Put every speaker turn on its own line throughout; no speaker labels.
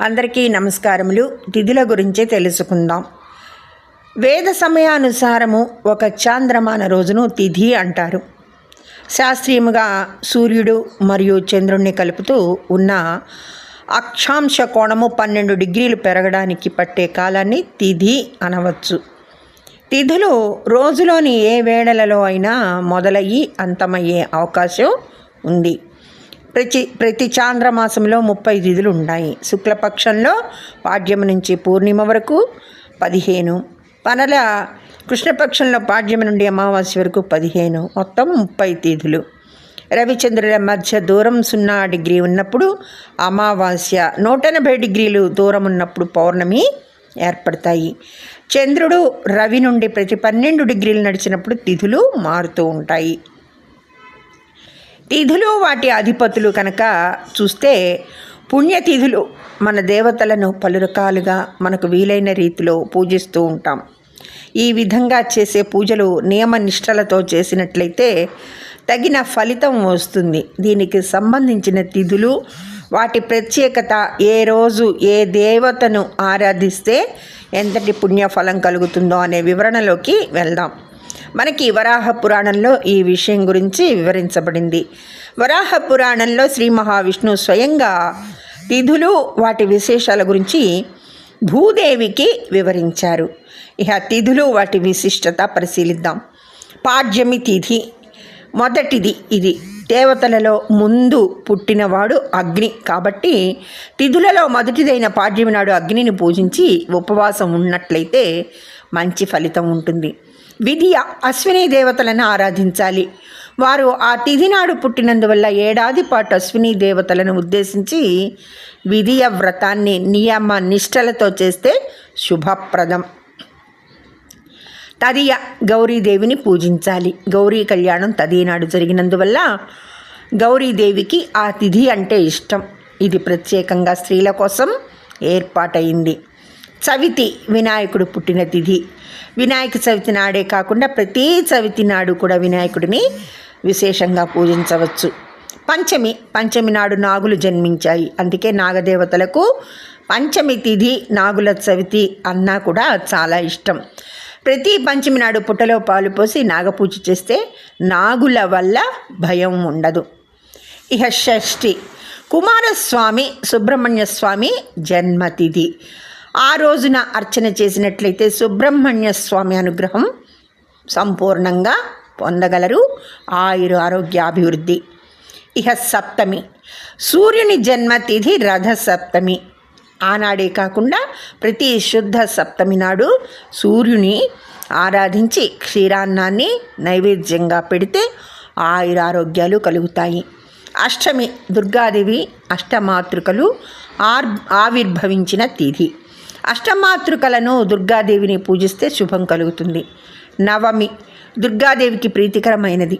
అందరికీ నమస్కారములు. తిథుల గురించి తెలుసుకుందాం. వేద సమయానుసారము ఒక చాంద్రమాన రోజును తిథి అంటారు. శాస్త్రీయముగా సూర్యుడు మరియు చంద్రుణ్ణి కలుపుతూ ఉన్న అక్షాంశ కోణము 12 డిగ్రీలు పెరగడానికి పట్టే కాలాన్ని తిథి అనవచ్చు. తిథులు రోజులోని ఏ వేళలలో అయినా మొదలయ్యి అంతమయ్యే అవకాశం ఉంది. ప్రతి చాంద్రమాసంలో 30 తిథులు ఉన్నాయి. శుక్లపక్షంలో పాడ్యమి నుంచి పూర్ణిమ వరకు 15, పనల కృష్ణపక్షంలో పాడ్యమి నుండి అమావాస్య వరకు 15, మొత్తం 30 తిథులు. రవిచంద్రుల మధ్య దూరం 0 డిగ్రీ ఉన్నప్పుడు అమావాస్య, 180 డిగ్రీలు దూరం ఉన్నప్పుడు పౌర్ణమి ఏర్పడతాయి. చంద్రుడు రవి నుండి ప్రతి 12 డిగ్రీలు నడిచినప్పుడు తిథులు మారుతూ ఉంటాయి. తిథులు వాటి అధిపతులు కనుక చూస్తే పుణ్యతిథులు మన దేవతలను పలు రకాలుగా మనకు వీలైన రీతిలో పూజిస్తూ ఉంటాం. ఈ విధంగా చేసే పూజలు నియమ నిష్టలతో చేసినట్లయితే తగిన ఫలితం వస్తుంది. దీనికి సంబంధించిన తిథులు, వాటి ప్రత్యేకత, ఏ రోజు ఏ దేవతను ఆరాధిస్తే ఎంతటి పుణ్యఫలం కలుగుతుందో అనే వివరణలోకి వెళ్దాం. మనకి వరాహ పురాణంలో ఈ విషయం గురించి వివరించబడింది. వరాహ పురాణంలో శ్రీ మహావిష్ణువు స్వయంగా తిథులు వాటి విశేషాల గురించి భూదేవికి వివరించారు. ఇక తిథులు వాటి విశిష్టత పరిశీలిద్దాం. పాడ్యమి తిథి మొదటిది. ఇది దేవతలలో ముందు పుట్టినవాడు అగ్ని కాబట్టి తిథులలో మొదటిదైన పాడ్యమి నాడు అగ్నిని పూజించి ఉపవాసం ఉన్నట్లయితే మంచి ఫలితం ఉంటుంది. విధియ అశ్విని దేవతలను ఆరాధించాలి. వారు ఆ తిథి నాడు పుట్టినందువల్ల ఏడాది పాటు అశ్విని దేవతలను ఉద్దేశించి విధియ వ్రతాన్ని నియమ నిష్టలతో చేస్తే శుభప్రదం. తదియ గౌరీదేవిని పూజించాలి. గౌరీ కళ్యాణం తదియ నాడు జరిగినందువల్ల గౌరీదేవికి ఆ తిథి అంటే ఇష్టం. ఇది ప్రత్యేకంగా స్త్రీల కోసం ఏర్పాటైంది. చవితి వినాయకుడు పుట్టిన తిథి. వినాయక చవితి నాడే కాకుండా ప్రతి చవితి నాడు కూడా వినాయకుడిని విశేషంగా పూజించవచ్చు. పంచమి నాడు నాగులు జన్మించాయి. అందుకే నాగదేవతలకు పంచమి తిథి నాగుల చవితి అన్నా కూడా చాలా ఇష్టం. ప్రతి పంచమి నాడు పుట్టలో పాలు పోసి నాగపూజ చేస్తే నాగుల వల్ల భయం ఉండదు. ఇహ షష్ఠి కుమారస్వామి సుబ్రహ్మణ్య స్వామి జన్మతిథి. ఆ రోజున అర్చన చేసినట్లయితే సుబ్రహ్మణ్య స్వామి అనుగ్రహం సంపూర్ణంగా పొందగలరు. ఆరోగ్యాభివృద్ధి. ఇహ సప్తమి సూర్యుని జన్మతిథి రథ సప్తమి. ఆనాడే కాకుండా ప్రతి శుద్ధ సప్తమి నాడు సూర్యుని ఆరాధించి క్షీరాన్నాన్ని నైవేద్యంగా పెడితే ఆరోగ్యాలు కలుగుతాయి. అష్టమి దుర్గాదేవి అష్టమాతృకలు ఆవిర్భవించిన తిథి. అష్టమాతృకలను దుర్గాదేవిని పూజిస్తే శుభం కలుగుతుంది. నవమి దుర్గాదేవికి ప్రీతికరమైనది.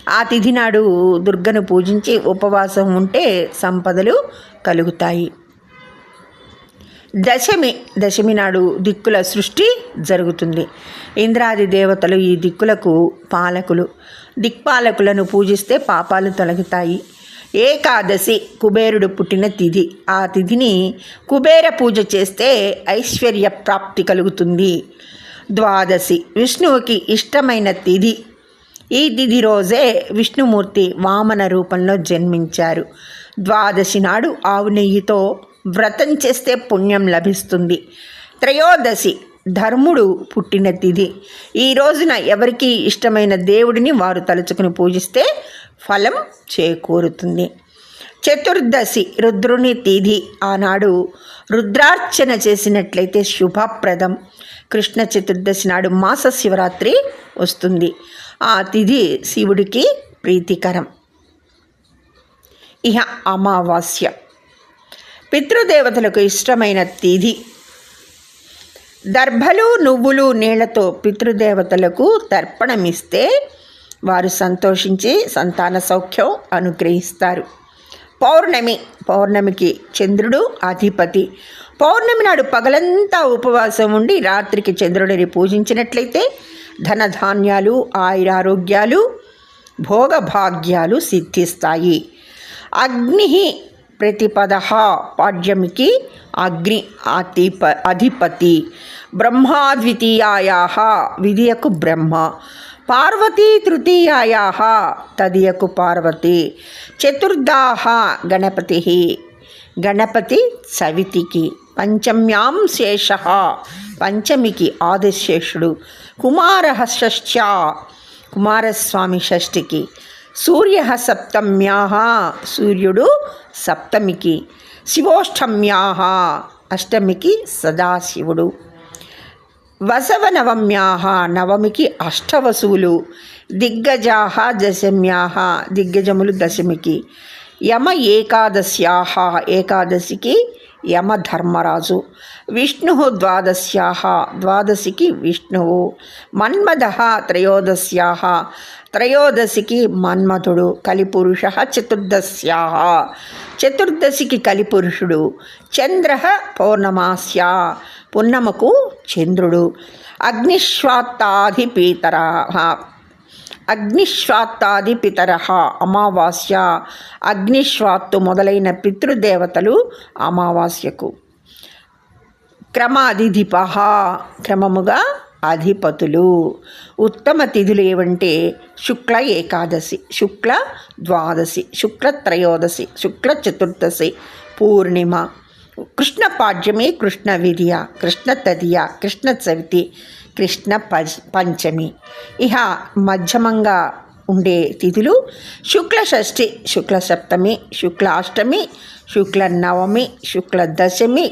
ఆ తిథి నాడు దుర్గను పూజించి ఉపవాసం ఉంటే సంపదలు కలుగుతాయి. దశమి నాడు దిక్కుల సృష్టి జరుగుతుంది. ఇంద్రాది దేవతలు ఈ దిక్కులకు పాలకులు. దిక్పాలకులను పూజిస్తే పాపాలు తొలగుతాయి. ఏకాదశి కుబేరుడు పుట్టిన తిథి. ఆ తిథిని కుబేర పూజ చేస్తే ఐశ్వర్య ప్రాప్తి కలుగుతుంది. ద్వాదశి విష్ణువుకి ఇష్టమైన తిథి. ఈ తిథి రోజే విష్ణుమూర్తి వామన రూపంలో జన్మించారు. ద్వాదశి నాడు ఆవు నెయ్యితో వ్రతం చేస్తే పుణ్యం లభిస్తుంది. త్రయోదశి ధర్ముడు పుట్టిన తిథి. ఈ రోజున ఎవరికి ఇష్టమైన దేవుడిని వారు తలుచుకుని పూజిస్తే ఫలం చేకూరుతుంది. చతుర్దశి రుద్రుని తిథి. ఆనాడు రుద్రార్చన చేసినట్లయితే శుభప్రదం. కృష్ణ చతుర్దశి నాడు మాస శివరాత్రి వస్తుంది. ఆ తిథి శివుడికి ప్రీతికరం. ఇహ అమావాస్య పితృదేవతలకు ఇష్టమైన తిథి. దర్భలు నువ్వులు నీళ్లతో పితృదేవతలకు తర్పణమిస్తే వారు సంతోషించి సంతాన సౌఖ్యం అనుగ్రహిస్తారు. పౌర్ణమికి చంద్రుడు అధిపతి. పౌర్ణమి నాడు పగలంతా ఉపవాసం ఉండి రాత్రికి చంద్రుడిని పూజించినట్లయితే ధనధాన్యాలు ఆయురారోగ్యాలు భోగభాగ్యాలు సిద్ధిస్తాయి. అగ్ని ప్రతిపద పాడ్యమికి అగ్ని అధిపతి. బ్రహ్మాద్వితీయాయా విధియకు బ్రహ్మ. పార్వతీ తృతీయాయా తదియకు పార్వతి. చతుర్థా గణపతి. గణపతి సవితికి. పంచమ్యాం శేష. పంచమికి ఆదిశేషుడు. కుమార షష్ఠ్యా. కుమారస్వామి షష్ఠికి. సూర్య సప్తమ్యా. సూర్యుడు సప్తమికి. శివోష్టమ్యా. అష్టమికి సదాశివుడు. వసవ నవమ్యా. నవమికి అష్టవసువులు. దిగ్గజా దశమ్యా. దిగ్గజములు దశమికి. యమ ఏకాదశ్యా. ఏకాదశికి యమధర్మరాజు. విష్ణు ద్వాదశ్యా. ద్వాదశికి విష్ణువు. మన్మథ త్రయోదశ్యా. త్రయోదశికి మన్మథుడు. కలిపురుష చతుర్దశ్యా. చతుర్దశికి కలిపురుషుడు. చంద్ర పౌర్ణమాస్యా. పున్నమకు చంద్రుడు. అగ్నిశ్వాత్తాదిపితర అమావాస్య. అగ్నిశ్వాత్తు మొదలైన పితృదేవతలు అమావాస్యకు. క్రమాధిధిప. క్రమముగా అధిపతులు. ఉత్తమ తిథులు ఏవంటే శుక్ల ఏకాదశి, శుక్ల ద్వాదశి, శుక్ల త్రయోదశి, శుక్ల చతుర్దశి, పూర్ణిమ. కృష్ణ పాడ్యమి, కృష్ణ విధియ, కృష్ణ తదియ, కృష్ణ చవితి, కృష్ణ పంచమి. ఇహ మధ్యమంగా ఉండే తిథులు శుక్ల షష్ఠి, శుక్ల సప్తమి, శుక్ల అష్టమి, శుక్ల నవమి, శుక్ల దశమి,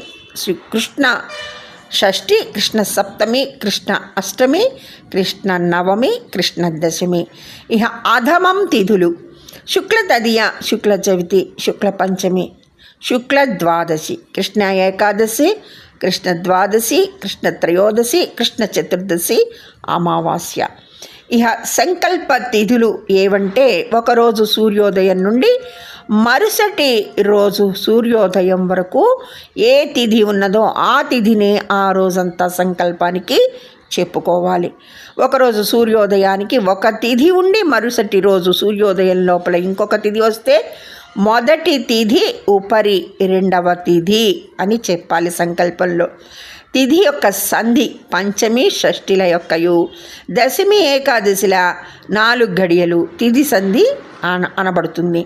కృష్ణ షష్ఠి, కృష్ణ సప్తమి, కృష్ణ అష్టమి, కృష్ణ నవమి, కృష్ణ దశమి. ఇహ అధమం తిథులు శుక్ల తదియ, శుక్ల చవితి, శుక్ల పంచమి, శుక్ల ద్వాదశి, కృష్ణ ఏకాదశి, కృష్ణ ద్వాదశి, కృష్ణ త్రయోదశి, కృష్ణ చతుర్దశి, అమావాస్య. ఇహ సంకల్ప తిథులు ఏవంటే ఒకరోజు సూర్యోదయం నుండి మరుసటి రోజు సూర్యోదయం వరకు ఏ తిథి ఉన్నదో ఆ తిథినే ఆ రోజంతా సంకల్పానికి చెప్పుకోవాలి. ఒకరోజు సూర్యోదయానికి ఒక తిథి ఉండి మరుసటి రోజు సూర్యోదయం లోపల ఇంకొక తిథి వస్తే మొదటి తిథి ఉపరి రెండవ తిథి అని చెప్పాలి సంకల్పంలో. తిథి యొక్క సంధి పంచమి షష్ఠిల యొక్కయు, దశమి ఏకాదశిల 4 గడియలు తిథి సంధి అనబడుతుంది.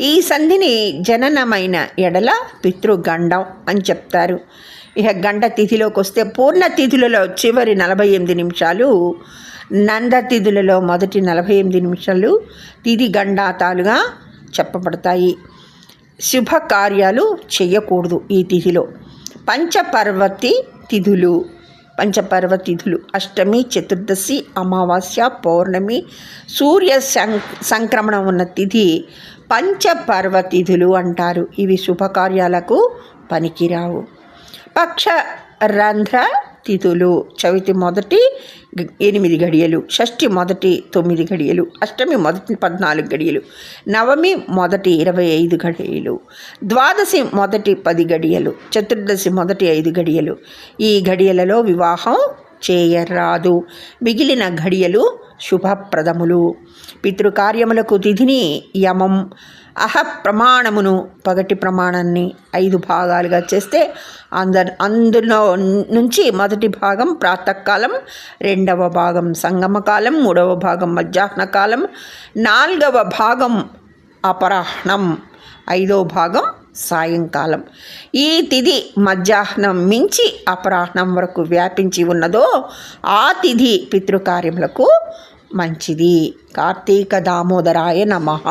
ఈ సంధిని జననమైన ఎడల పితృగండం అని చెప్తారు. ఇక గండ తిథిలోకి వస్తే పూర్ణ తిథులలో చివరి 48 నిమిషాలు, నంద తిథులలో మొదటి 48 నిమిషాలు తిథి గండాతాలుగా చెప్పబడతాయి. శుభకార్యాలు చేయకూడదు ఈ తిథిలో. పంచపర్వతి తిథులు అష్టమి, చతుర్దశి, అమావాస్య, పౌర్ణమి, సూర్య సంక్రమణం ఉన్న తిథి పంచపర్వతిథులు అంటారు. ఇవి శుభకార్యాలకు పనికిరావు. పక్షరంధ్ర తిథులు చవితి మొదటి 8 గడియలు, షష్ఠి మొదటి 9 గడియలు, అష్టమి మొదటి 14 గడియలు, నవమి మొదటి 25 గడియలు, ద్వాదశి మొదటి 10 గడియలు, చతుర్దశి మొదటి 5 గడియలు. ఈ గడియలలో వివాహం చేయరాదు. మిగిలిన గడియలు శుభప్రదములు. పితృకార్యములకు తిథిని యమం, ప్రమాణమును పగటి ప్రమాణాన్ని 5 భాగాలుగా చేస్తే అందులో నుంచి మొదటి భాగం ప్రాతకాలం, రెండవ భాగం సంగమకాలం, మూడవ భాగం మధ్యాహ్నకాలం, 4వ భాగం అపరాహ్నం, 5వ భాగం సాయంకాలం. ఈ తిథి మధ్యాహ్నం మించి అపరాహ్నం వరకు వ్యాపించి ఉన్నదో ఆ తిథి పితృకార్యములకు మంచిది. కార్తీక దామోదరాయ నమః.